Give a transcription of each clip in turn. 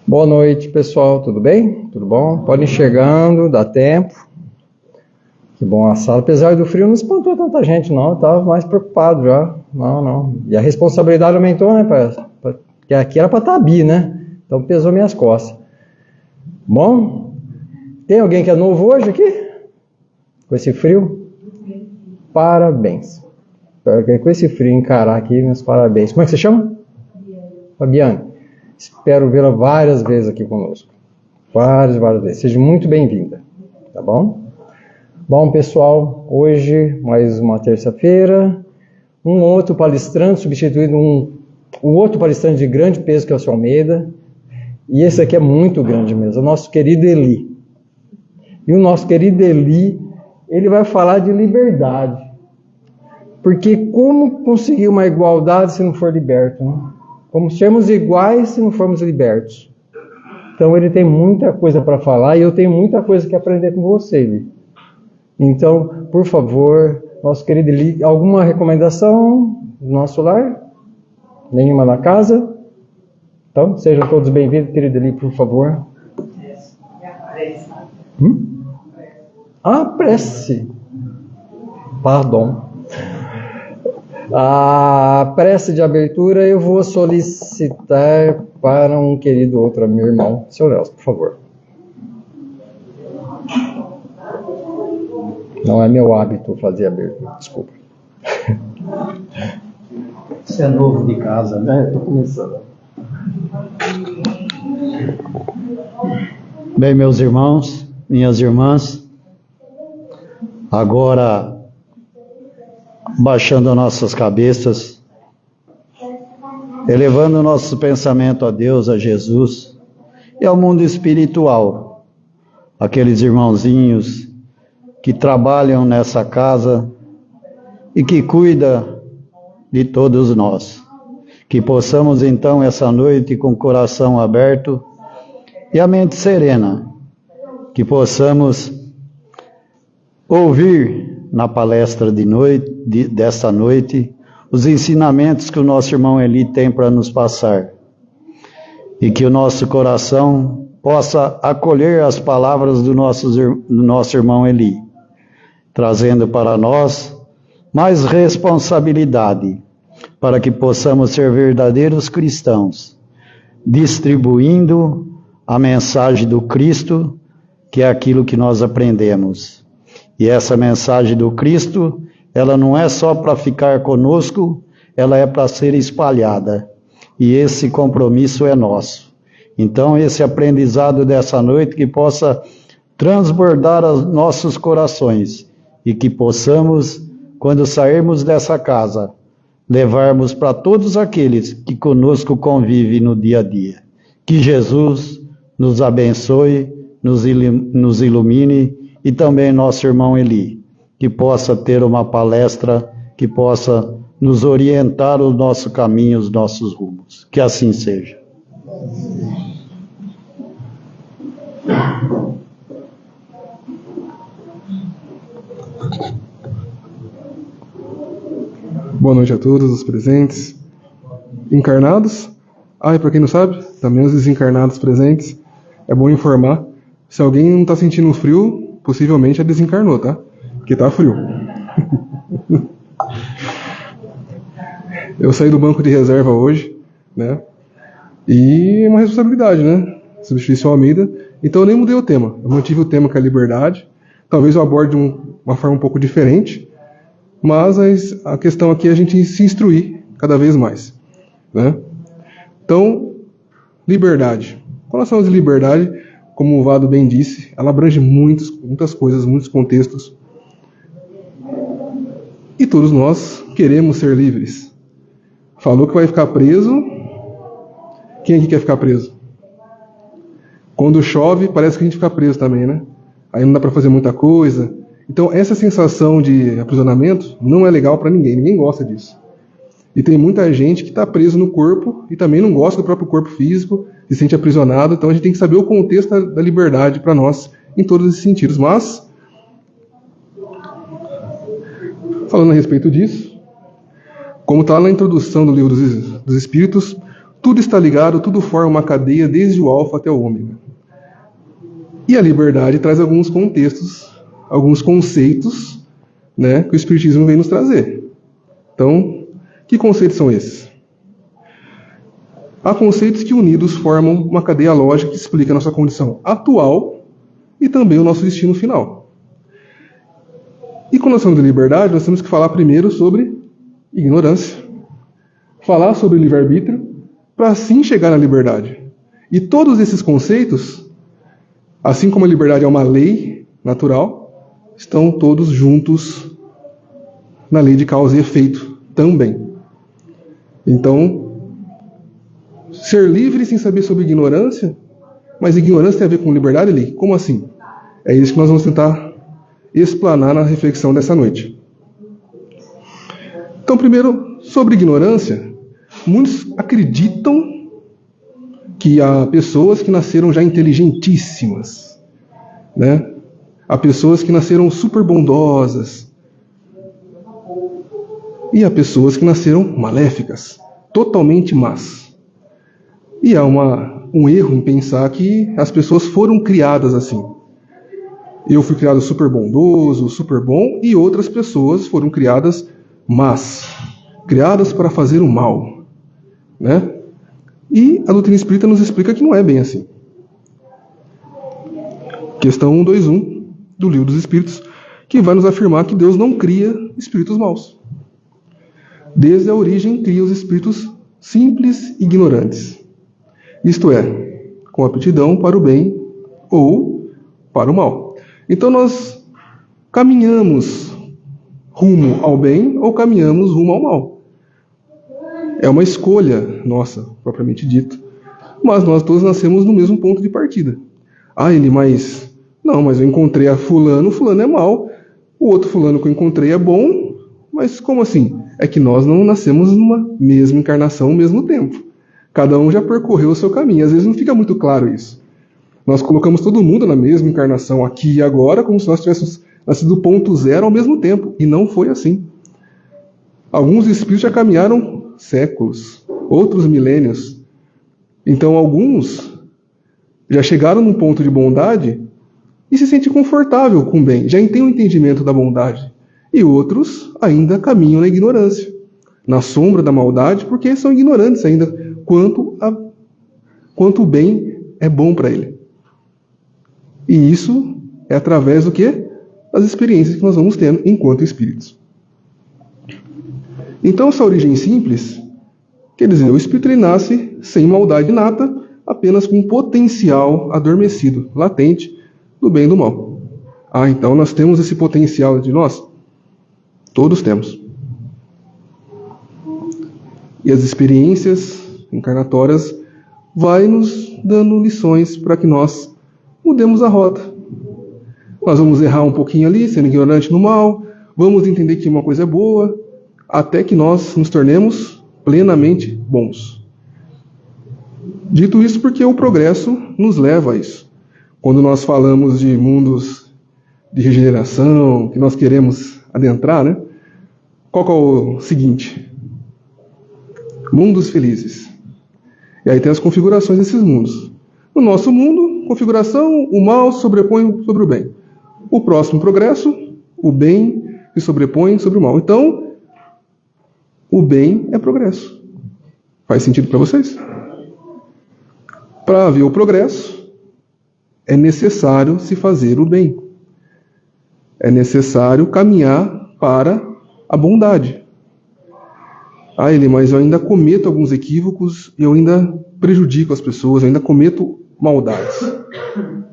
Boa noite, pessoal. Tudo bem? Tudo bom? Podem ir chegando, dá tempo. Que bom a sala. Apesar do frio, não espantou tanta gente, não. Eu estava mais preocupado já. Não. E a responsabilidade aumentou, né? Porque aqui era para estar a Bi, né? Então pesou minhas costas. Bom, tem alguém que é novo hoje aqui? Com esse frio? Parabéns. Com esse frio encarar aqui, meus parabéns. Como é que você chama? Fabiane. Espero vê-la várias vezes aqui conosco. Várias vezes. Seja muito bem-vinda. Tá bom? Bom, pessoal, hoje, mais uma terça-feira, um outro palestrante substituindo um outro palestrante de grande peso, que é o seu Almeida. E esse aqui é muito grande mesmo, o nosso querido Eli. E o nosso querido Eli, ele vai falar de liberdade. Porque como conseguir uma igualdade se não for liberto, né? Como sermos iguais se não formos libertos. Então ele tem muita coisa para falar e eu tenho muita coisa que aprender com você, Eli. Então, por favor, nosso querido Eli, alguma recomendação do nosso lar? Nenhuma na casa? Então, sejam todos bem-vindos, querido Eli, por favor. Prece. Perdão. A prece de abertura eu vou solicitar para um querido outro, meu irmão, seu Nelson, por favor. Não é meu hábito fazer abertura, desculpa. Você é novo de casa, né? Estou começando. Bem, meus irmãos, minhas irmãs, agora baixando nossas cabeças, elevando nosso pensamento a Deus, a Jesus e ao mundo espiritual, aqueles irmãozinhos que trabalham nessa casa e que cuidam de todos nós. Que possamos então essa noite com o coração aberto e a mente serena, que possamos ouvir na palestra desta noite os ensinamentos que o nosso irmão Eli tem para nos passar e que o nosso coração possa acolher as palavras do nosso irmão Eli, trazendo para nós mais responsabilidade para que possamos ser verdadeiros cristãos, distribuindo a mensagem do Cristo, que é aquilo que nós aprendemos. E essa mensagem do Cristo, ela não é só para ficar conosco, ela é para ser espalhada. E esse compromisso é nosso. Então, esse aprendizado dessa noite que possa transbordar os nossos corações e que possamos, quando sairmos dessa casa, levarmos para todos aqueles que conosco convivem no dia a dia. Que Jesus nos abençoe, nos ilumine, e também nosso irmão Eli, que possa ter uma palestra que possa nos orientar o nosso caminho, os nossos rumos. Que assim seja. Boa noite a todos os presentes, encarnados. E para quem não sabe, também os desencarnados presentes. É bom informar, se alguém não está sentindo frio, possivelmente desencarnou, tá? Porque tá frio. Eu saí do banco de reserva hoje, né? E é uma responsabilidade, né? Substituir seu Almeida. Então eu nem mudei o tema. Eu mantive o tema que é a liberdade. Talvez eu aborde de uma forma um pouco diferente. Mas a questão aqui é a gente se instruir cada vez mais, né? Então, liberdade. Com relação à liberdade, como o Vado bem disse, ela abrange muitas coisas, muitos contextos. E todos nós queremos ser livres. Falou que vai ficar preso. Quem aqui quer ficar preso? Quando chove, parece que a gente fica preso também, né? Aí não dá para fazer muita coisa. Então, essa sensação de aprisionamento não é legal para ninguém. Ninguém gosta disso. E tem muita gente que está preso no corpo e também não gosta do próprio corpo físico, se sente aprisionado. Então, a gente tem que saber o contexto da liberdade para nós em todos esses sentidos. Mas, falando a respeito disso, como está na introdução do Livro dos Espíritos, Tudo está ligado, tudo forma uma cadeia desde o alfa até o ômega. E a liberdade traz alguns contextos, alguns conceitos, né, que o Espiritismo vem nos trazer. Então, que conceitos são esses? Há conceitos que unidos formam uma cadeia lógica que explica a nossa condição atual e também o nosso destino final. E quando nós falamos de liberdade, nós temos que falar primeiro sobre ignorância. Falar sobre livre-arbítrio, para assim chegar na liberdade. E todos esses conceitos, assim como a liberdade é uma lei natural, estão todos juntos na lei de causa e efeito também. Então, ser livre sem saber sobre ignorância, mas ignorância tem a ver com liberdade, Eli? Como assim? É isso que nós vamos tentar explanar na reflexão dessa noite. Então, primeiro, sobre ignorância, muitos acreditam que há pessoas que nasceram já inteligentíssimas, né? Há pessoas que nasceram super bondosas, e há pessoas que nasceram maléficas, totalmente más. E há um erro em pensar que as pessoas foram criadas assim. Eu fui criado super bondoso, super bom, e outras pessoas foram criadas más, criadas para fazer o mal, né? E a doutrina espírita nos explica que não é bem assim. Questão 121 do Livro dos Espíritos, que vai nos afirmar que Deus não cria espíritos maus. Desde a origem cria os espíritos simples e ignorantes. Isto é, com aptidão para o bem ou para o mal. Então nós caminhamos rumo ao bem ou caminhamos rumo ao mal. É uma escolha nossa, propriamente dito. Mas nós todos nascemos no mesmo ponto de partida. Não, mas eu encontrei a fulano é mau. O outro fulano que eu encontrei é bom. Mas como assim? É que nós não nascemos numa mesma encarnação ao mesmo tempo. Cada um já percorreu o seu caminho. Às vezes não fica muito claro isso. Nós colocamos todo mundo na mesma encarnação aqui e agora, como se nós tivéssemos nascido do ponto zero ao mesmo tempo. E não foi assim. Alguns espíritos já caminharam séculos, outros milênios. Então alguns já chegaram num ponto de bondade e se sentem confortável com o bem, já têm o entendimento da bondade. E outros ainda caminham na ignorância, na sombra da maldade, porque são ignorantes ainda quanto o bem é bom para ele. E isso é através do quê? Das experiências que nós vamos tendo enquanto espíritos. Então, essa origem simples, quer dizer, o espírito ele nasce sem maldade inata, apenas com um potencial adormecido, latente, do bem e do mal. Então nós temos esse potencial de nós? Todos temos. E as experiências encarnatórias vai nos dando lições para que nós mudemos a rota. Nós vamos errar um pouquinho ali, sendo ignorante no mal, vamos entender que uma coisa é boa, até que nós nos tornemos plenamente bons. Dito isso porque o progresso nos leva a isso. Quando nós falamos de mundos de regeneração, que nós queremos adentrar, né? Qual que é o seguinte? Mundos felizes. E aí tem as configurações desses mundos. No nosso mundo, configuração, o mal sobrepõe sobre o bem. O próximo progresso, o bem se sobrepõe sobre o mal. Então, o bem é progresso. Faz sentido para vocês? Para haver o progresso, é necessário se fazer o bem. É necessário caminhar para a bondade. Mas eu ainda cometo alguns equívocos, eu ainda prejudico as pessoas, eu ainda cometo maldades.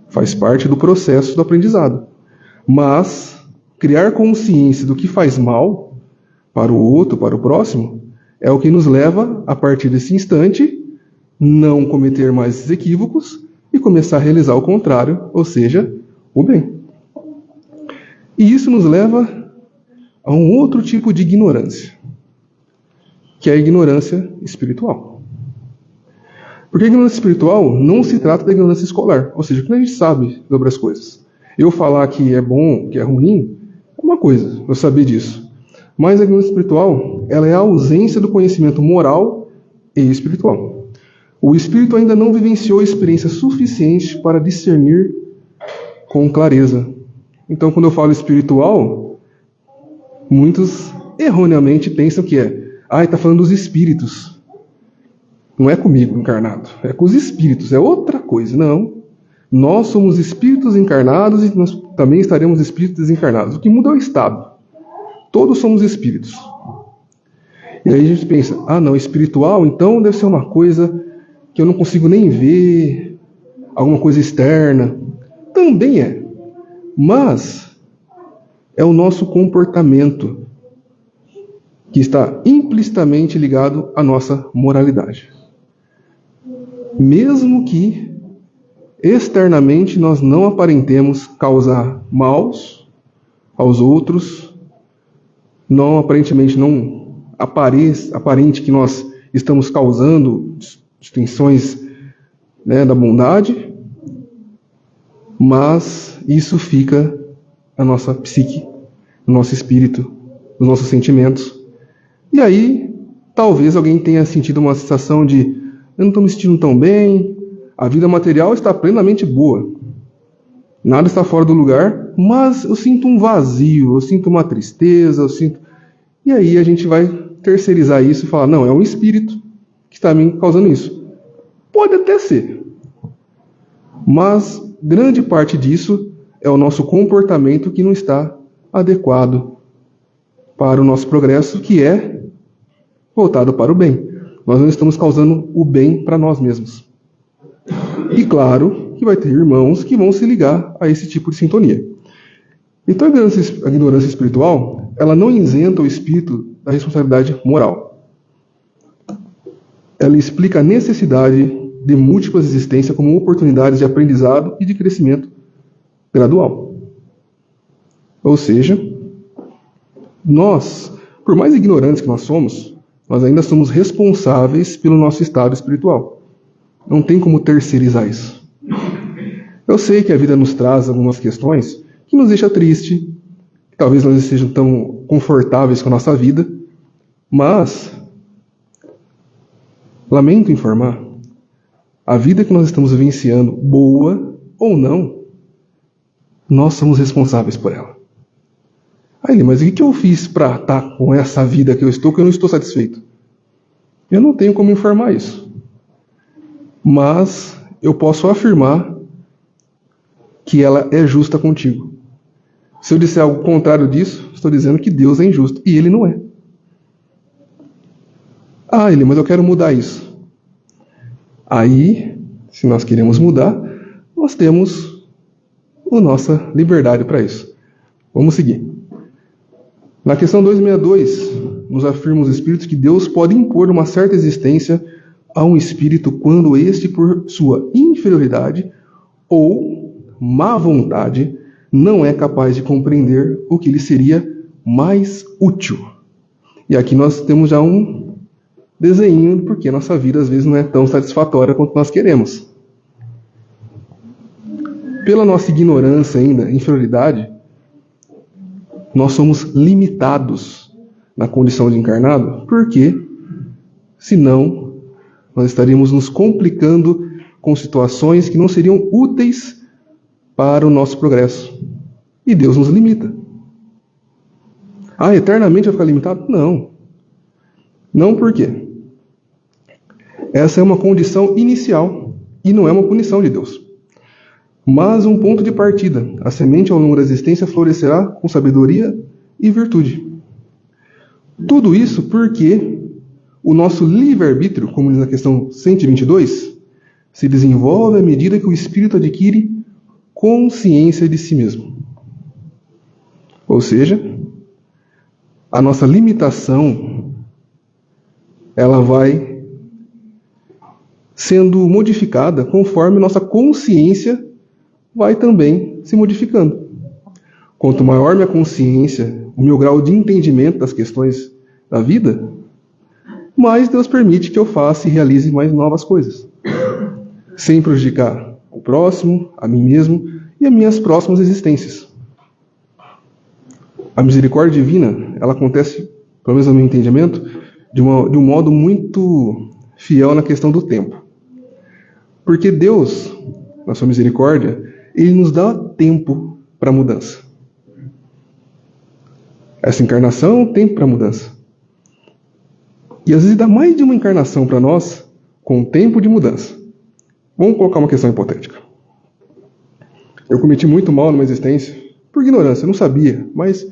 Faz parte do processo do aprendizado. Mas criar consciência do que faz mal para o outro, para o próximo, é o que nos leva, a partir desse instante, não cometer mais esses equívocos e começar a realizar o contrário, ou seja, o bem. E isso nos leva a um outro tipo de ignorância, que é a ignorância espiritual. Porque a ignorância espiritual não se trata da ignorância escolar, ou seja, quando a gente sabe sobre as coisas. Eu falar que é bom, que é ruim, é uma coisa, eu saber disso. Mas a ignorância espiritual, ela é a ausência do conhecimento moral e espiritual. O espírito ainda não vivenciou experiência suficiente para discernir com clareza. Então, quando eu falo espiritual, muitos erroneamente pensam que está falando dos espíritos. Não é comigo encarnado, é com os espíritos, é outra coisa. Não. Nós somos espíritos encarnados e nós também estaremos espíritos desencarnados. O que muda é o estado. Todos somos espíritos. E aí a gente pensa, não, espiritual, então deve ser uma coisa que eu não consigo nem ver, alguma coisa externa. Também é. Mas é o nosso comportamento que está implicitamente ligado à nossa moralidade. Mesmo que externamente nós não aparentemos causar maus aos outros, aparentemente não aparente que nós estamos causando distinções, da bondade, mas isso fica na nossa psique, no nosso espírito, nos nossos sentimentos. E aí, talvez alguém tenha sentido uma sensação de eu não estou me sentindo tão bem, a vida material está plenamente boa, nada está fora do lugar, mas eu sinto um vazio, eu sinto uma tristeza, E aí a gente vai terceirizar isso e falar, não, é um espírito que está me causando isso. Pode até ser, mas grande parte disso é o nosso comportamento que não está adequado para o nosso progresso, que é voltado para o bem. Nós não estamos causando o bem para nós mesmos. E claro que vai ter irmãos que vão se ligar a esse tipo de sintonia. Então a ignorância espiritual, ela não isenta o espírito da responsabilidade moral. Ela explica a necessidade de múltiplas existências como oportunidades de aprendizado e de crescimento gradual. Ou seja, nós, por mais ignorantes que nós somos, nós ainda somos responsáveis pelo nosso estado espiritual. Não tem como terceirizar isso. Eu sei que a vida nos traz algumas questões que nos deixam triste, que talvez nós não estejam tão confortáveis com a nossa vida, mas, lamento informar, a vida que nós estamos vivenciando, boa ou não, nós somos responsáveis por ela. Aí, mas o que eu fiz para estar com essa vida que eu não estou satisfeito? Eu não tenho como informar isso. Mas eu posso afirmar que ela é justa contigo. Se eu disser algo contrário disso, estou dizendo que Deus é injusto. E Ele não é. Mas eu quero mudar isso. Aí, se nós queremos mudar, nós temos a nossa liberdade para isso. Vamos seguir. Na questão 262, nos afirma os espíritos que Deus pode impor uma certa existência a um espírito quando este, por sua inferioridade ou má vontade, não é capaz de compreender o que lhe seria mais útil. E aqui nós temos já um desenho, porque a nossa vida às vezes não é tão satisfatória quanto nós queremos. Pela nossa ignorância ainda, inferioridade, nós somos limitados na condição de encarnado, porque senão nós estaríamos nos complicando com situações que não seriam úteis para o nosso progresso. E Deus nos limita. Eternamente vai ficar limitado? Não. Não por quê? Essa é uma condição inicial e não é uma punição de Deus. Mas um ponto de partida. A semente ao longo da existência florescerá com sabedoria e virtude. Tudo isso porque o nosso livre-arbítrio, como diz na questão 122, se desenvolve à medida que o espírito adquire consciência de si mesmo. Ou seja, a nossa limitação, ela vai sendo modificada conforme nossa consciência vai também se modificando. Quanto maior minha consciência, o meu grau de entendimento das questões da vida, mais Deus permite que eu faça e realize mais novas coisas, sem prejudicar o próximo, a mim mesmo e as minhas próximas existências. A misericórdia divina, ela acontece, pelo menos no meu entendimento, de um modo muito fiel na questão do tempo. Porque Deus, na sua misericórdia, Ele nos dá tempo para mudança. Essa encarnação é um tempo para mudança. E às vezes dá mais de uma encarnação para nós com tempo de mudança. Vamos colocar uma questão hipotética. Eu cometi muito mal numa existência, por ignorância, eu não sabia, mas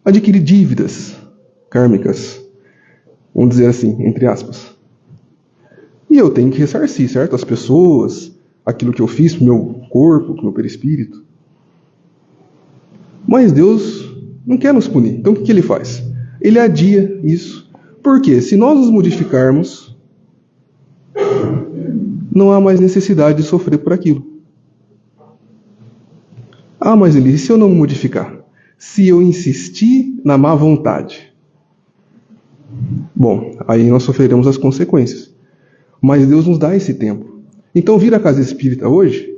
adquiri dívidas kármicas, vamos dizer assim, entre aspas. E eu tenho que ressarcir, certo? As pessoas, aquilo que eu fiz pro meu corpo, pro meu perispírito. Mas Deus não quer nos punir. Então o que Ele faz? Ele adia isso. Porque se nós nos modificarmos, não há mais necessidade de sofrer por aquilo. Ah, mas Eli, e se eu não me modificar? Se eu insistir na má vontade? Bom, aí nós sofreremos as consequências. Mas Deus nos dá esse tempo. Então vir à casa espírita hoje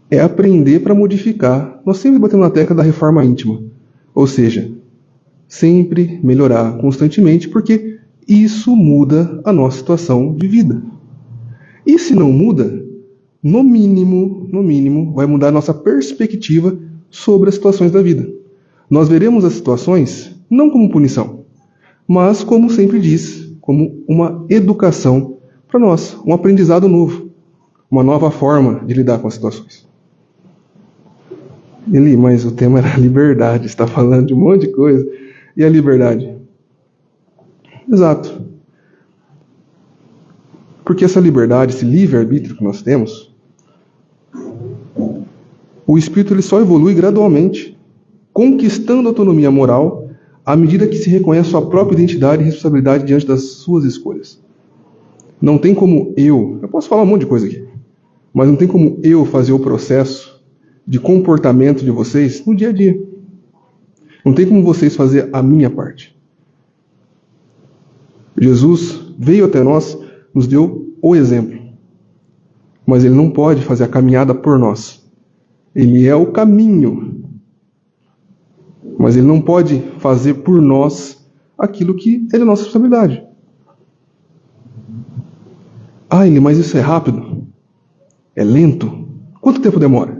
é aprender para modificar. Nós sempre batemos na tecla da reforma íntima. Ou seja, sempre melhorar constantemente, porque isso muda a nossa situação de vida. E se não muda, no mínimo, vai mudar a nossa perspectiva sobre as situações da vida. Nós veremos as situações não como punição, mas, como sempre diz, como uma educação para nós, um aprendizado novo, uma nova forma de lidar com as situações. Eli, mas o tema era liberdade, está falando de um monte de coisa. E a liberdade? Exato. Porque essa liberdade, esse livre-arbítrio que nós temos, o espírito ele só evolui gradualmente, conquistando autonomia moral à medida que se reconhece sua própria identidade e responsabilidade diante das suas escolhas. Não tem como eu posso falar um monte de coisa aqui, mas não tem como eu fazer o processo de comportamento de vocês no dia a dia. Não tem como vocês fazer a minha parte. Jesus veio até nós, nos deu o exemplo. Mas Ele não pode fazer a caminhada por nós. Ele é o caminho. Mas Ele não pode fazer por nós aquilo que é da nossa responsabilidade. Ah, Eli, mas isso é rápido? É lento? Quanto tempo demora?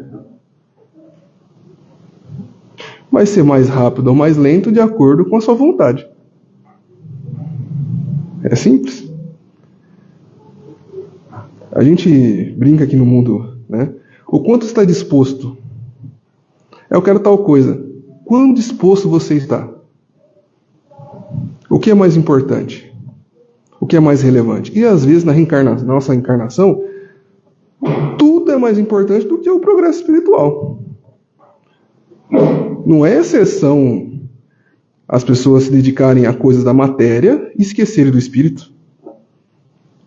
Vai ser mais rápido ou mais lento de acordo com a sua vontade. É simples. A gente brinca aqui no mundo, né? O quanto está disposto? Eu quero tal coisa. Quão disposto você está? O que é mais importante? O que é mais relevante? E às vezes na nossa encarnação, tudo é mais importante do que o progresso espiritual. Não é exceção as pessoas se dedicarem a coisas da matéria e esquecerem do espírito.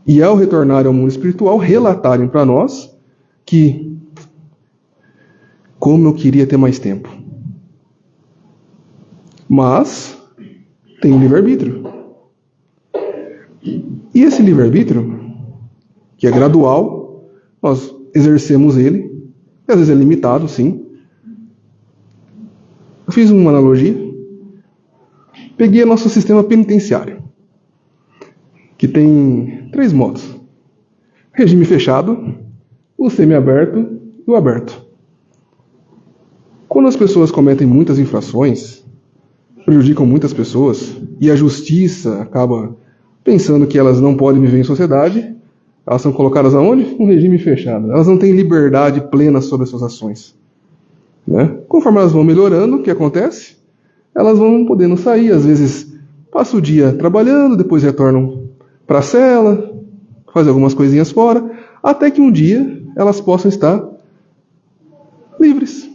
E ao retornarem ao mundo espiritual, relatarem para nós que como eu queria ter mais tempo. Mas tem um livre-arbítrio. E esse livre-arbítrio, que é gradual, nós exercemos ele, e às vezes é limitado, sim. Eu fiz uma analogia. Peguei o nosso sistema penitenciário, que tem 3 modos. Regime fechado, o semiaberto e o aberto. Quando as pessoas cometem muitas infrações, prejudicam muitas pessoas, e a justiça acaba pensando que elas não podem viver em sociedade, elas são colocadas aonde? Um regime fechado. Elas não têm liberdade plena sobre as suas ações. Né? Conforme elas vão melhorando, o que acontece? Elas vão podendo sair, às vezes passam o dia trabalhando, depois retornam para a cela, fazem algumas coisinhas fora, até que um dia elas possam estar livres.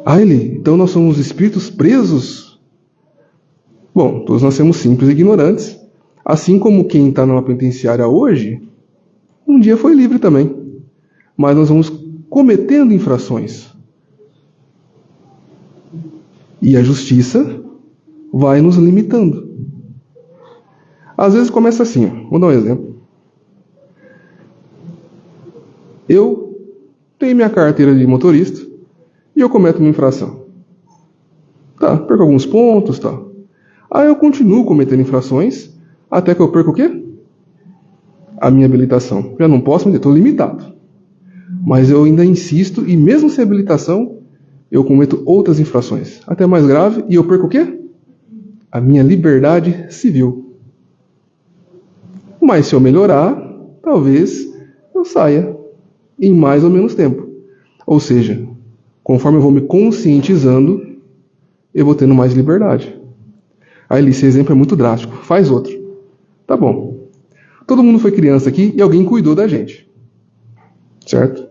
Ah, Eli, então nós somos espíritos presos? Bom, todos nós somos simples e ignorantes, assim como quem está numa penitenciária hoje, um dia foi livre também. Mas nós vamos cometendo infrações. E a justiça vai nos limitando. Às vezes começa assim, vou dar um exemplo. Eu tenho minha carteira de motorista e eu cometo uma infração. Tá, perco alguns pontos, tá. Aí eu continuo cometendo infrações até que eu perco o quê? a minha habilitação. Já não posso, estou limitado. Mas eu ainda insisto, e mesmo sem habilitação, eu cometo outras infrações, até mais grave, e eu perco o quê? A minha liberdade civil. Mas se eu melhorar, talvez eu saia em mais ou menos tempo. Ou seja, conforme eu vou me conscientizando, eu vou tendo mais liberdade. Aí, esse exemplo é muito drástico. Faz outro. Tá bom. Todo mundo foi criança aqui e alguém cuidou da gente. Certo?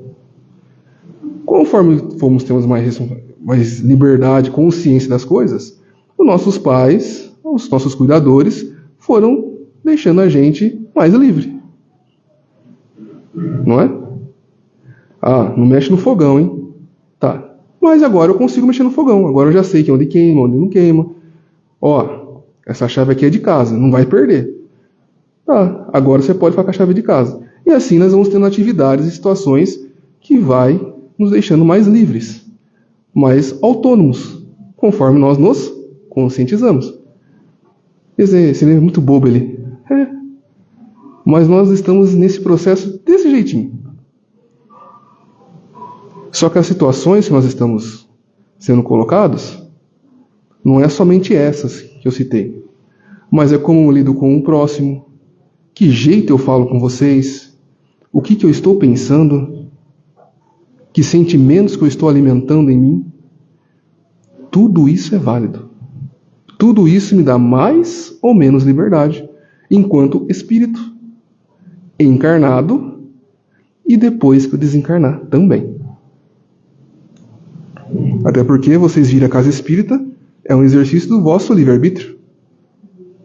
Conforme fomos tendo mais liberdade, consciência das coisas, os nossos pais, os nossos cuidadores, foram deixando a gente mais livre. Não é? Ah, não mexe no fogão, hein? Tá. Mas agora eu consigo mexer no fogão. Agora eu já sei que onde queima, onde não queima. Ó, essa chave aqui é de casa, não vai perder. Tá, agora você pode ficar com a chave de casa. E assim nós vamos tendo atividades e situações que vai nos deixando mais livres, mais autônomos, conforme nós nos conscientizamos. Esse é muito bobo ele. Mas nós estamos nesse processo desse jeitinho. Só que as situações que nós estamos sendo colocados não é somente essas que eu citei, mas é como eu lido com o próximo, que jeito eu falo com vocês, o que eu estou pensando, que sentimentos que eu estou alimentando em mim. Tudo isso é válido. Tudo isso me dá mais ou menos liberdade, enquanto espírito, encarnado e depois que eu desencarnar também. Até porque vocês virem a casa espírita é um exercício do vosso livre-arbítrio.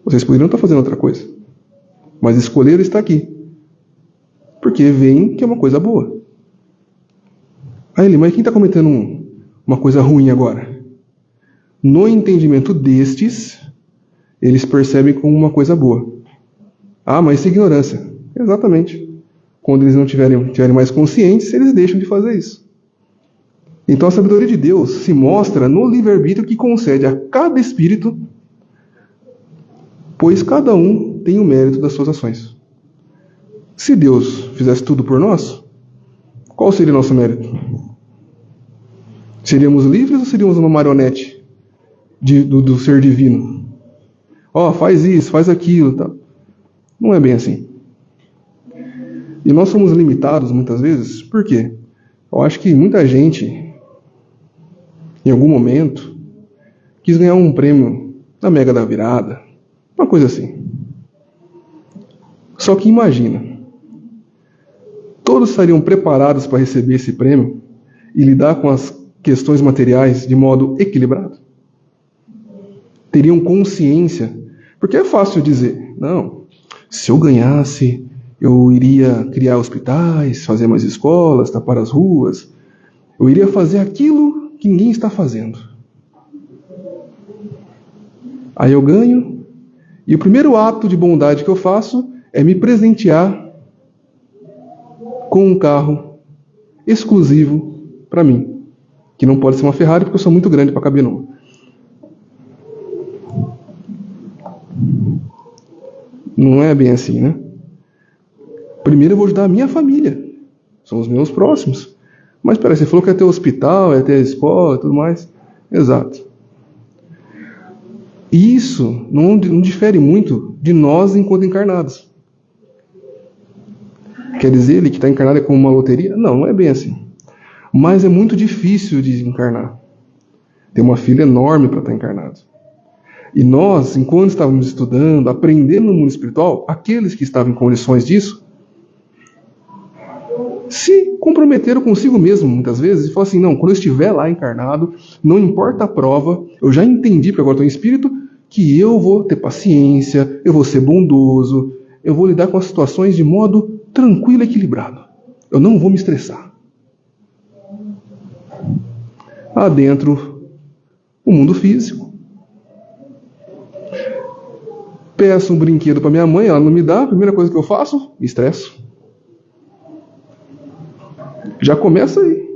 Vocês poderiam estar fazendo outra coisa, mas escolheram estar aqui, porque veem que é uma coisa boa. Aí, mas quem está cometendo uma coisa ruim agora? No entendimento destes, eles percebem como uma coisa boa. Ah, mas isso é ignorância. Exatamente. Quando eles não tiverem mais conscientes, eles deixam de fazer isso. Então a sabedoria de Deus se mostra no livre-arbítrio que concede a cada espírito, pois cada um tem o mérito das suas ações. Se Deus fizesse tudo por nós, qual seria o nosso mérito? Seríamos livres ou seríamos uma marionete do ser divino? Ó, faz isso, faz aquilo, tá? Não é bem assim. E nós somos limitados muitas vezes, por quê? Eu acho que muita gente, em algum momento, quis ganhar um prêmio na Mega da Virada, uma coisa assim. Só que imagina, todos estariam preparados para receber esse prêmio e lidar com as questões materiais de modo equilibrado? Teriam consciência? Porque é fácil dizer, não, se eu ganhasse, eu iria criar hospitais, fazer mais escolas, tapar as ruas, eu iria fazer aquilo que ninguém está fazendo. Aí eu ganho, e o primeiro ato de bondade que eu faço é me presentear com um carro exclusivo para mim, que não pode ser uma Ferrari porque eu sou muito grande para caber numa. Não é bem assim, né? Primeiro eu vou ajudar a minha família, são os meus próximos. Mas peraí, você falou que ia ter hospital, ia ter escola e tudo mais. Exato. E isso não difere muito de nós enquanto encarnados. Quer dizer, ele que está encarnado é como uma loteria? Não, não é bem assim. Mas é muito difícil de encarnar. Tem uma fila enorme para estar encarnado. E nós, enquanto estávamos estudando, aprendendo no mundo espiritual, aqueles que estavam em condições disso, se comprometeram consigo mesmo, muitas vezes, e falaram assim, não, quando eu estiver lá encarnado, não importa a prova, eu já entendi, porque agora estou em espírito, que eu vou ter paciência, eu vou ser bondoso, eu vou lidar com as situações de modo tranquilo e equilibrado. Eu não vou me estressar. Adentro, o mundo físico. Peço um brinquedo para minha mãe, ela não me dá, a primeira coisa que eu faço, me estresso. Já começa aí.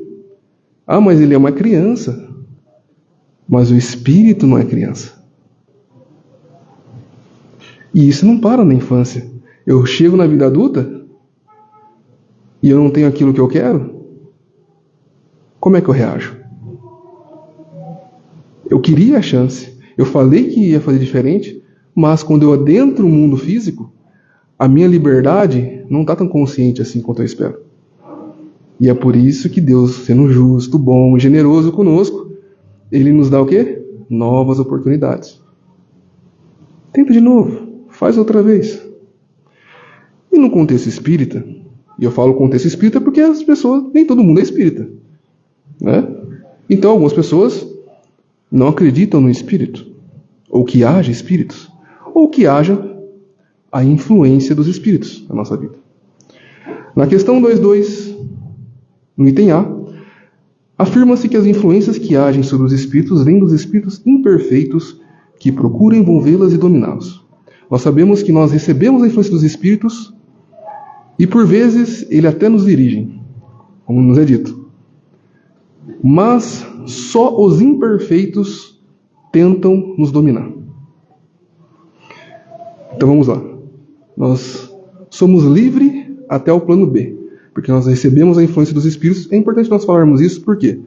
Ah, mas ele é uma criança. Mas o espírito não é criança. E isso não para na infância. Eu chego na vida adulta e eu não tenho aquilo que eu quero, como é que eu reajo? Eu queria a chance, eu falei que ia fazer diferente, mas quando eu adentro o mundo físico, a minha liberdade não está tão consciente assim quanto eu espero. E é por isso que Deus, sendo justo, bom e generoso conosco, Ele nos dá o quê? Novas oportunidades. Tenta de novo, faz outra vez. E no contexto espírita, e eu falo contexto espírita porque as pessoas, nem todo mundo é espírita, né? Então algumas pessoas não acreditam no espírito, ou que haja espíritos, ou que haja a influência dos espíritos na nossa vida. Na questão 2.2, no item A, afirma-se que as influências que agem sobre os espíritos vêm dos espíritos imperfeitos que procuram envolvê-las e dominá-los. Nós sabemos que nós recebemos a influência dos espíritos e, por vezes, ele até nos dirigem, como nos é dito. Mas só os imperfeitos tentam nos dominar. Então vamos lá. Nós somos livres até o plano B, porque nós recebemos a influência dos espíritos. É importante nós falarmos isso porque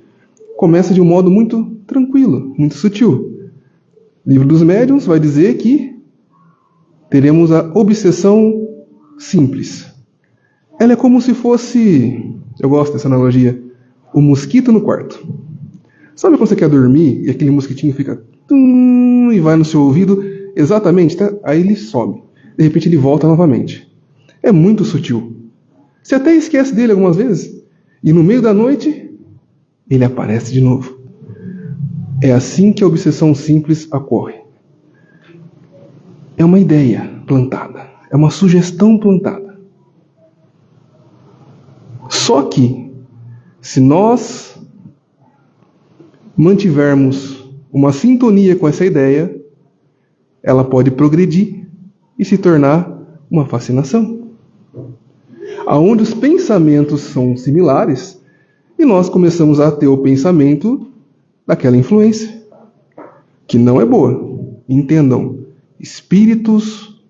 começa de um modo muito tranquilo, muito sutil. O livro dos médiuns vai dizer que teremos a obsessão simples. Ela é como se fosse, eu gosto dessa analogia, o mosquito no quarto. Sabe quando você quer dormir e aquele mosquitinho fica e vai no seu ouvido exatamente, tá? Aí ele some. De repente ele volta novamente. É muito sutil. Você até esquece dele algumas vezes. E no meio da noite, ele aparece de novo. É assim que a obsessão simples ocorre. É uma ideia plantada. É uma sugestão plantada. Só que, se nós mantivermos uma sintonia com essa ideia, ela pode progredir e se tornar uma fascinação. Aonde os pensamentos são similares e nós começamos a ter o pensamento daquela influência, que não é boa. Entendam, espíritos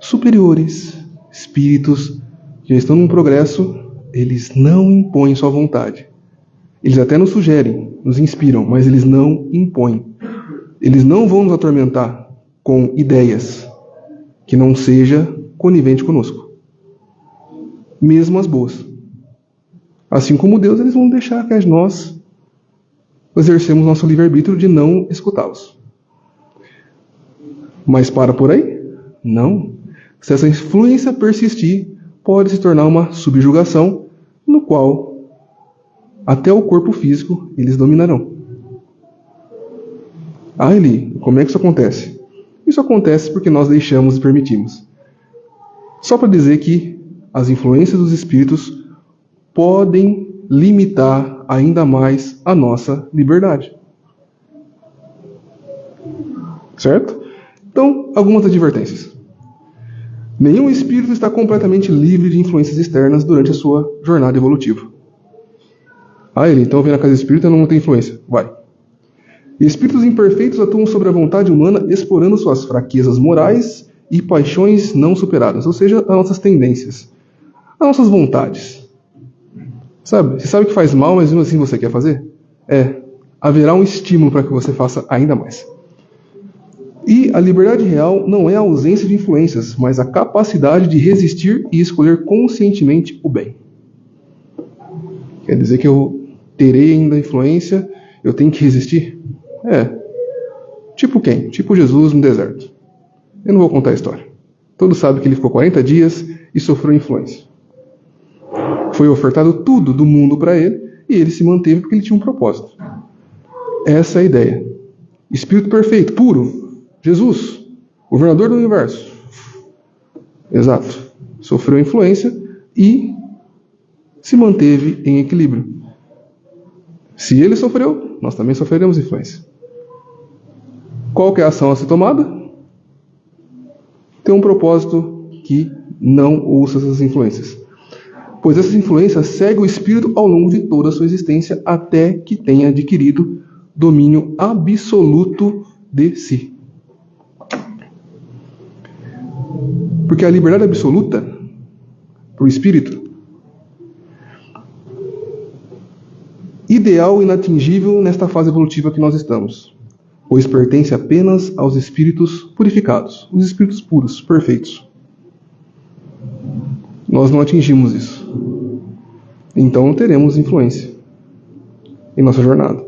superiores, espíritos que já estão num progresso, eles não impõem sua vontade. Eles até nos sugerem, nos inspiram, mas eles não impõem. Eles não vão nos atormentar com ideias que não seja conivente conosco. Mesmo as boas. Assim como Deus, eles vão deixar que nós exercemos nosso livre-arbítrio de não escutá-los. Mas para por aí? Não. Se essa influência persistir, pode se tornar uma subjugação, no qual até o corpo físico eles dominarão. Ah, Eli, como é que isso acontece? Isso acontece porque nós deixamos e permitimos. Só para dizer que as influências dos espíritos podem limitar ainda mais a nossa liberdade. Certo? Então, algumas advertências. Nenhum espírito está completamente livre de influências externas durante a sua jornada evolutiva. Ah, Eli, então vem na casa espírita não tem influência. Vai. Espíritos imperfeitos atuam sobre a vontade humana explorando suas fraquezas morais e paixões não superadas, ou seja, as nossas tendências, as nossas vontades. Sabe? Você sabe que faz mal, mas mesmo assim você quer fazer? Haverá um estímulo para que você faça ainda mais. E a liberdade real não é a ausência de influências, mas a capacidade de resistir e escolher conscientemente o bem. Quer dizer que eu terei ainda influência, eu tenho que resistir? Tipo quem? Tipo Jesus no deserto. Eu não vou contar a história. Todos sabem que ele ficou 40 dias e sofreu influência. Foi ofertado tudo do mundo para ele e ele se manteve porque ele tinha um propósito. Essa é a ideia. Espírito perfeito, puro, Jesus, governador do universo. Exato. Sofreu influência e se manteve em equilíbrio. Se ele sofreu, nós também sofreremos influência. Qual que é a ação a ser tomada? Tem um propósito que não ouça essas influências. Pois essas influências seguem o espírito ao longo de toda a sua existência até que tenha adquirido domínio absoluto de si. Porque a liberdade absoluta para o espírito, ideal e inatingível nesta fase evolutiva que nós estamos, pois pertence apenas aos espíritos purificados, os espíritos puros, perfeitos. Nós não atingimos isso. Então não teremos influência em nossa jornada.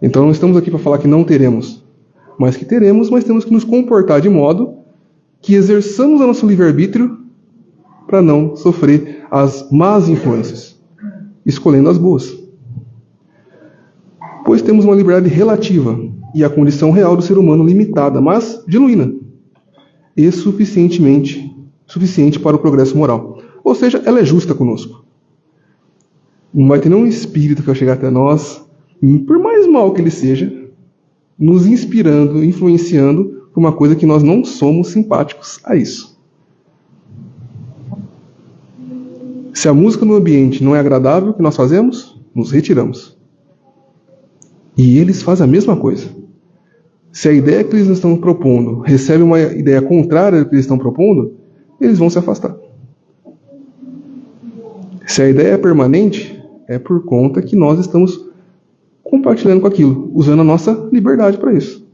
Então não estamos aqui para falar que não teremos, mas que teremos, mas temos que nos comportar de modo que exerçamos o nosso livre-arbítrio para não sofrer as más influências, escolhendo as boas. Pois temos uma liberdade relativa e a condição real do ser humano limitada, mas genuína e suficiente para o progresso moral. Ou seja, ela é justa conosco. Não vai ter nenhum espírito que vai chegar até nós, por mais mal que ele seja, nos inspirando, influenciando por uma coisa que nós não somos simpáticos a isso. Se a música no ambiente não é agradável, o que nós fazemos? Nos retiramos. E eles fazem a mesma coisa. Se a ideia que eles estão propondo recebe uma ideia contrária ao que eles estão propondo, eles vão se afastar. Se a ideia é permanente, é por conta que nós estamos compartilhando com aquilo, usando a nossa liberdade para isso.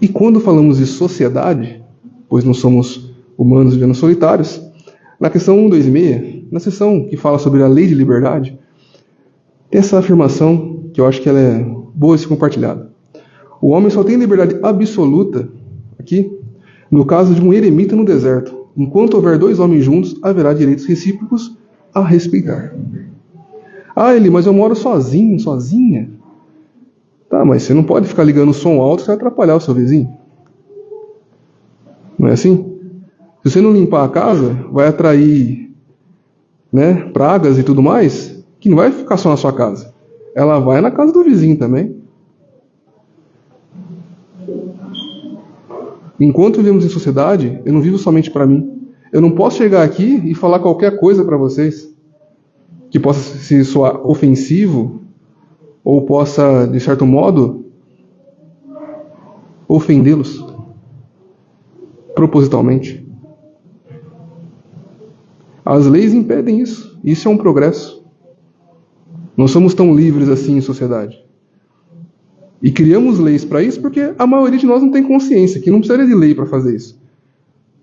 E quando falamos de sociedade, pois não somos humanos vivendo solitários, na questão 126, na seção que fala sobre a lei de liberdade, tem essa afirmação que eu acho que ela é boa de ser compartilhada. O homem só tem liberdade absoluta, aqui, no caso de um eremita no deserto. Enquanto houver dois homens juntos, haverá direitos recíprocos a respeitar. Ah, Eli, mas eu moro sozinho, sozinha. Tá, mas você não pode ficar ligando o som alto, você vai atrapalhar o seu vizinho. Não é assim? Se você não limpar a casa, vai atrair, pragas e tudo mais, que não vai ficar só na sua casa. Ela vai na casa do vizinho também. Enquanto vivemos em sociedade, eu não vivo somente para mim. Eu não posso chegar aqui e falar qualquer coisa para vocês que possa se soar ofensivo ou possa, de certo modo, ofendê-los propositalmente. As leis impedem isso. Isso é um progresso. Não somos tão livres assim em sociedade. E criamos leis para isso porque a maioria de nós não tem consciência, que não precisaria de lei para fazer isso.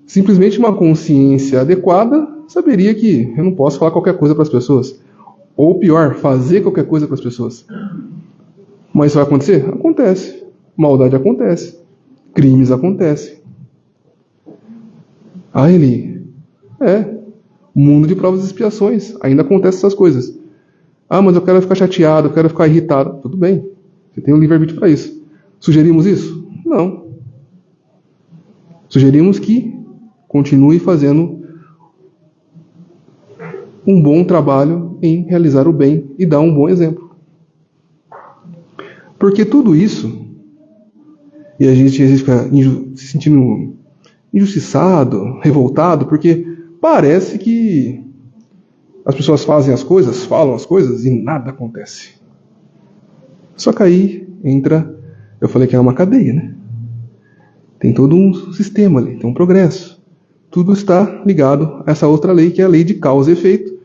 Simplesmente uma consciência adequada saberia que eu não posso falar qualquer coisa para as pessoas. Ou pior, fazer qualquer coisa para as pessoas. Mas isso vai acontecer? Acontece. Maldade acontece. Crimes acontecem. Ah, Eli, mundo de provas e expiações. Ainda acontecem essas coisas. Ah, mas eu quero ficar chateado, eu quero ficar irritado. Tudo bem. Você tem um livre-arbítrio para isso. Sugerimos isso? Não. Sugerimos que continue fazendo um bom trabalho em realizar o bem e dar um bom exemplo. Porque tudo isso, e a gente às vezes fica se sentindo injustiçado, revoltado, porque parece que as pessoas fazem as coisas, falam as coisas e nada acontece. Só que aí entra, eu falei que é uma cadeia, né? Tem todo um sistema ali, tem um progresso. Tudo está ligado a essa outra lei, que é a lei de causa e efeito.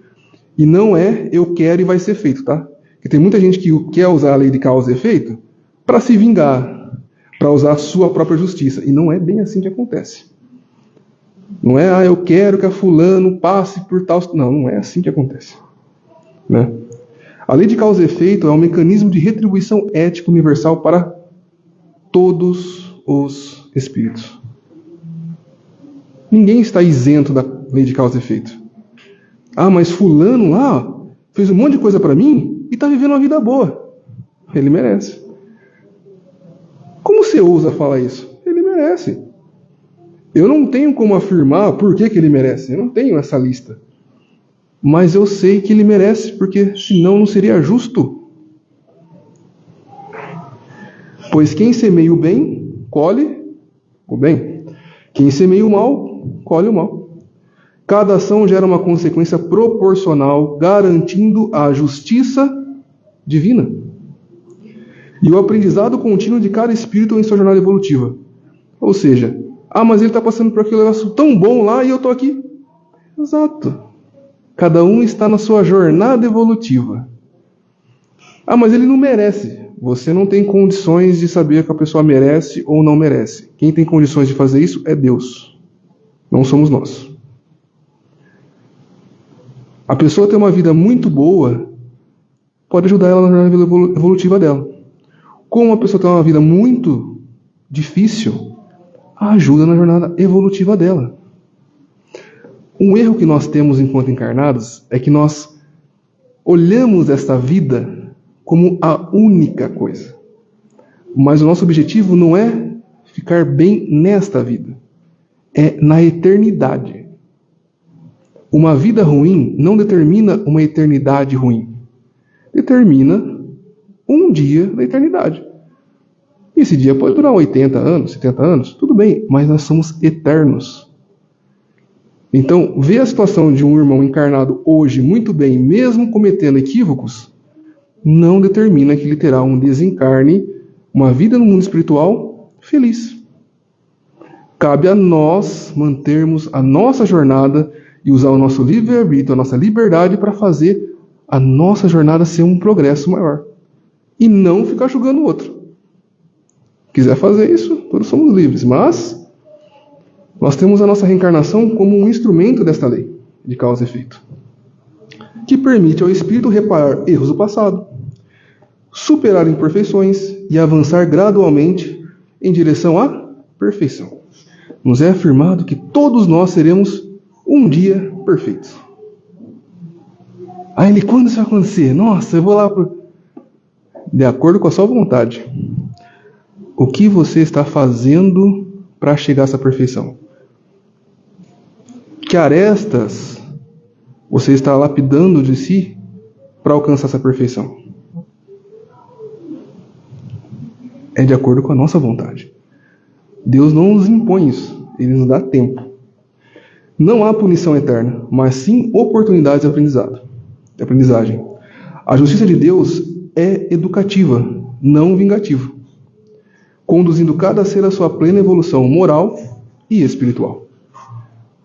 E não é eu quero e vai ser feito, tá? Porque tem muita gente que quer usar a lei de causa e efeito para se vingar, para usar a sua própria justiça. E não é bem assim que acontece. Não é, eu quero que a fulano passe por tal... Não, não é assim que acontece. Né? A lei de causa e efeito é um mecanismo de retribuição ética universal para todos os espíritos. Ninguém está isento da lei de causa e efeito. Ah, mas fulano lá fez um monte de coisa para mim e está vivendo uma vida boa. Ele merece. Como você ousa falar isso? Ele merece. Eu não tenho como afirmar por que ele merece. Eu não tenho essa lista. Mas eu sei que ele merece, porque senão não seria justo. Pois quem semeia o bem, colhe o bem. Quem semeia o mal, colhe o mal. Cada ação gera uma consequência proporcional, garantindo a justiça divina. E o aprendizado contínuo de cada espírito em sua jornada evolutiva. Ou seja, mas ele está passando por aquele negócio tão bom lá e eu estou aqui. Exato. Cada um está na sua jornada evolutiva. Mas ele não merece. Você não tem condições de saber que a pessoa merece ou não merece. Quem tem condições de fazer isso é Deus. Não somos nós. A pessoa tem uma vida muito boa, pode ajudar ela na jornada evolutiva dela. Como a pessoa tem uma vida muito difícil, ajuda na jornada evolutiva dela. Um erro que nós temos enquanto encarnados é que nós olhamos esta vida como a única coisa. Mas o nosso objetivo não é ficar bem nesta vida, é na eternidade. Uma vida ruim não determina uma eternidade ruim. Determina um dia da eternidade. E esse dia pode durar 80 anos, 70 anos, tudo bem, mas nós somos eternos. Então, ver a situação de um irmão encarnado hoje muito bem, mesmo cometendo equívocos, não determina que ele terá um desencarne, uma vida no mundo espiritual feliz. Cabe a nós mantermos a nossa jornada e usar o nosso livre-arbítrio, a nossa liberdade para fazer a nossa jornada ser um progresso maior. E não ficar julgando o outro. Quiser fazer isso, todos somos livres. Mas nós temos a nossa reencarnação como um instrumento desta lei de causa e efeito, que permite ao espírito reparar erros do passado, superar imperfeições e avançar gradualmente em direção à perfeição. Nos é afirmado que todos nós seremos um dia perfeitos. Aí quando isso vai acontecer? Nossa, eu vou lá de acordo com a sua vontade. O que você está fazendo para chegar a essa perfeição? Que arestas você está lapidando de si para alcançar essa perfeição? É de acordo com a nossa vontade. Deus não nos impõe isso, Ele nos dá tempo. Não há punição eterna, mas sim oportunidades de aprendizagem. A justiça de Deus é educativa, não vingativa, conduzindo cada ser à sua plena evolução moral e espiritual.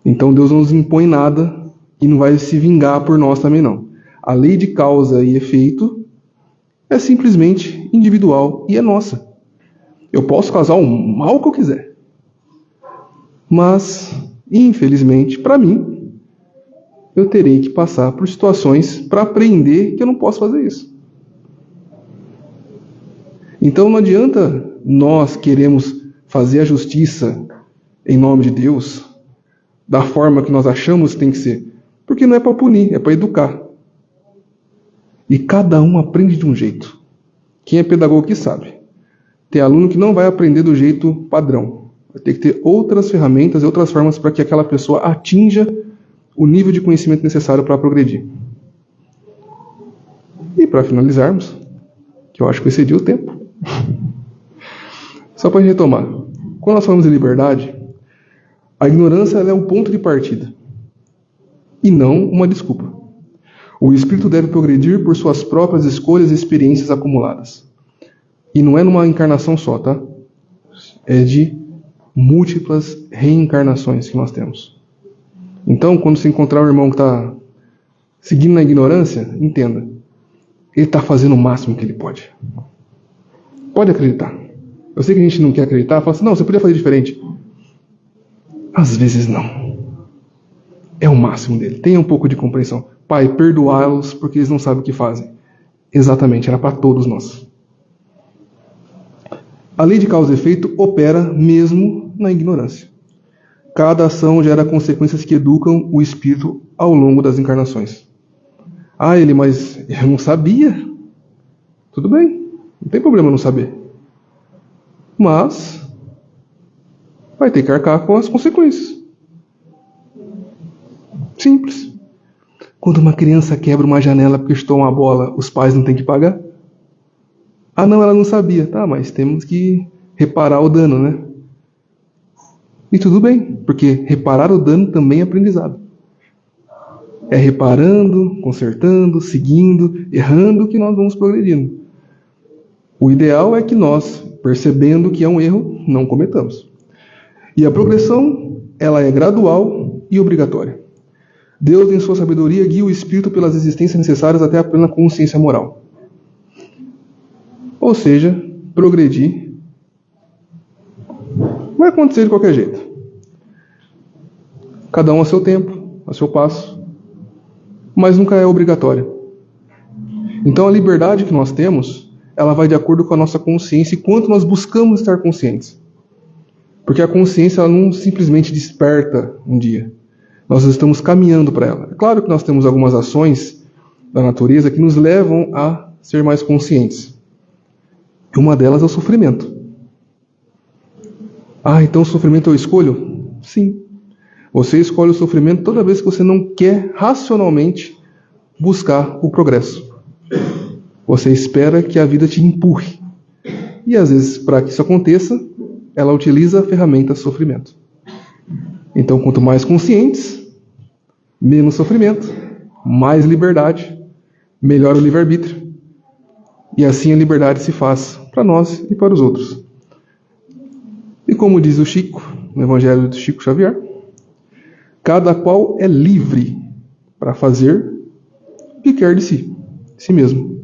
Então Deus não nos impõe nada e não vai se vingar por nós também não. A lei de causa e efeito é simplesmente individual e é nossa. Eu posso causar o mal que eu quiser. Mas, infelizmente, para mim, eu terei que passar por situações para aprender que eu não posso fazer isso. Então não adianta nós queremos fazer a justiça em nome de Deus da forma que nós achamos que tem que ser. Porque não é para punir, é para educar. E cada um aprende de um jeito. Quem é pedagogo que sabe. Tem aluno que não vai aprender do jeito padrão. Vai ter que ter outras ferramentas e outras formas para que aquela pessoa atinja o nível de conhecimento necessário para progredir. E para finalizarmos, que eu acho que eu excedi o tempo. Só para retomar. Quando nós falamos de liberdade, a ignorância ela é um ponto de partida. E não uma desculpa. O espírito deve progredir por suas próprias escolhas e experiências acumuladas. E não é numa encarnação só, tá? É de múltiplas reencarnações que nós temos. Então, quando você encontrar um irmão que está seguindo na ignorância, entenda. Ele está fazendo o máximo que ele pode. Pode acreditar. Eu sei que a gente não quer acreditar, fala assim, não, você podia fazer diferente. Às vezes não. É o máximo dele. Tenha um pouco de compreensão. Pai, perdoá-los porque eles não sabem o que fazem. Exatamente, era para todos nós. A lei de causa e efeito opera mesmo na ignorância. Cada ação gera consequências que educam o espírito ao longo das encarnações. Mas eu não sabia. Tudo bem, não tem problema não saber. Mas vai ter que arcar com as consequências. Simples. Quando uma criança quebra uma janela porque chutou uma bola, os pais não têm que pagar? Não, ela não sabia. Tá, mas temos que reparar o dano, né? E tudo bem, porque reparar o dano também é aprendizado. É reparando, consertando, seguindo, errando que nós vamos progredindo. O ideal é que nós, percebendo que é um erro, não cometamos. E a progressão, ela é gradual e obrigatória. Deus, em sua sabedoria, guia o espírito pelas existências necessárias até a plena consciência moral. Ou seja, progredir vai acontecer de qualquer jeito. Cada um a seu tempo, a seu passo, mas nunca é obrigatória. Então a liberdade que nós temos, ela vai de acordo com a nossa consciência e quanto nós buscamos estar conscientes. Porque a consciência, ela não simplesmente desperta um dia. Nós estamos caminhando para ela. É claro que nós temos algumas ações da natureza que nos levam a ser mais conscientes. E uma delas é o sofrimento. Ah, então o sofrimento eu escolho? Sim. Você escolhe o sofrimento toda vez que você não quer racionalmente buscar o progresso. Você espera que a vida te empurre. E às vezes, para que isso aconteça, ela utiliza a ferramenta sofrimento. Então, quanto mais conscientes, menos sofrimento, mais liberdade, melhor o livre-arbítrio. E assim a liberdade se faz para nós e para os outros. E como diz o Chico, no Evangelho do Chico Xavier, cada qual é livre para fazer o que quer de si mesmo.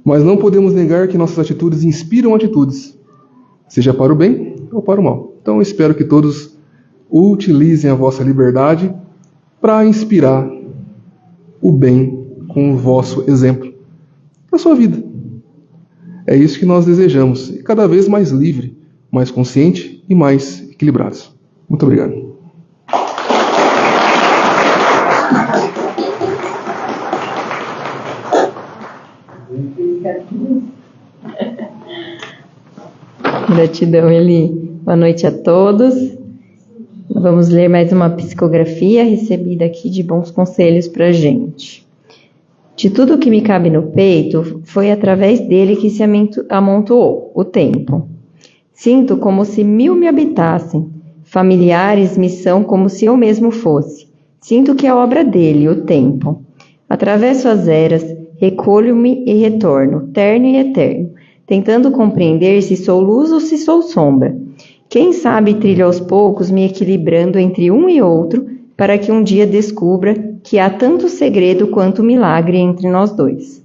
Mas não podemos negar que nossas atitudes inspiram atitudes, seja para o bem ou para o mal. Então eu espero que todos utilizem a vossa liberdade para inspirar o bem com o vosso exemplo na sua vida. É isso que nós desejamos, e cada vez mais livre, mais consciente e mais equilibrados. Muito obrigado. Gratidão, Eli. Boa noite a todos. Vamos ler mais uma psicografia recebida aqui de bons conselhos para a gente. De tudo que me cabe no peito, foi através dele que se amontoou o tempo. Sinto como se 1000 me habitassem. Familiares me são como se eu mesmo fosse. Sinto que é obra dele, o tempo. Atravesso as eras, recolho-me e retorno, terno e eterno, tentando compreender se sou luz ou se sou sombra. Quem sabe trilho aos poucos, me equilibrando entre um e outro, para que um dia descubra que há tanto segredo quanto milagre entre nós dois.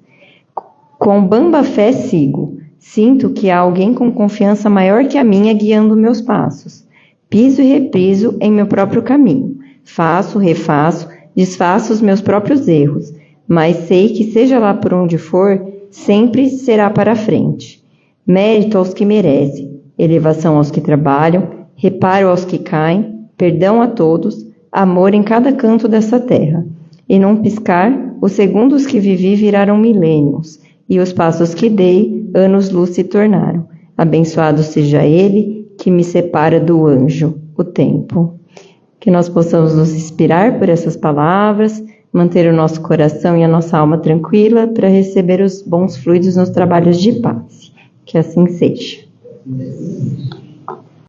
Com bamba fé sigo. Sinto que há alguém com confiança maior que a minha guiando meus passos. Piso e repriso em meu próprio caminho. Faço, refaço, desfaço os meus próprios erros, mas sei que seja lá por onde for, sempre será para frente. Mérito aos que merecem, elevação aos que trabalham, reparo aos que caem, perdão a todos, amor em cada canto dessa terra. E num piscar, os segundos que vivi viraram milênios, e os passos que dei, anos-luz se tornaram. Abençoado seja ele que me separa do anjo, o tempo. Que nós possamos nos inspirar por essas palavras, manter o nosso coração e a nossa alma tranquila para receber os bons fluidos nos trabalhos de paz. Que assim seja.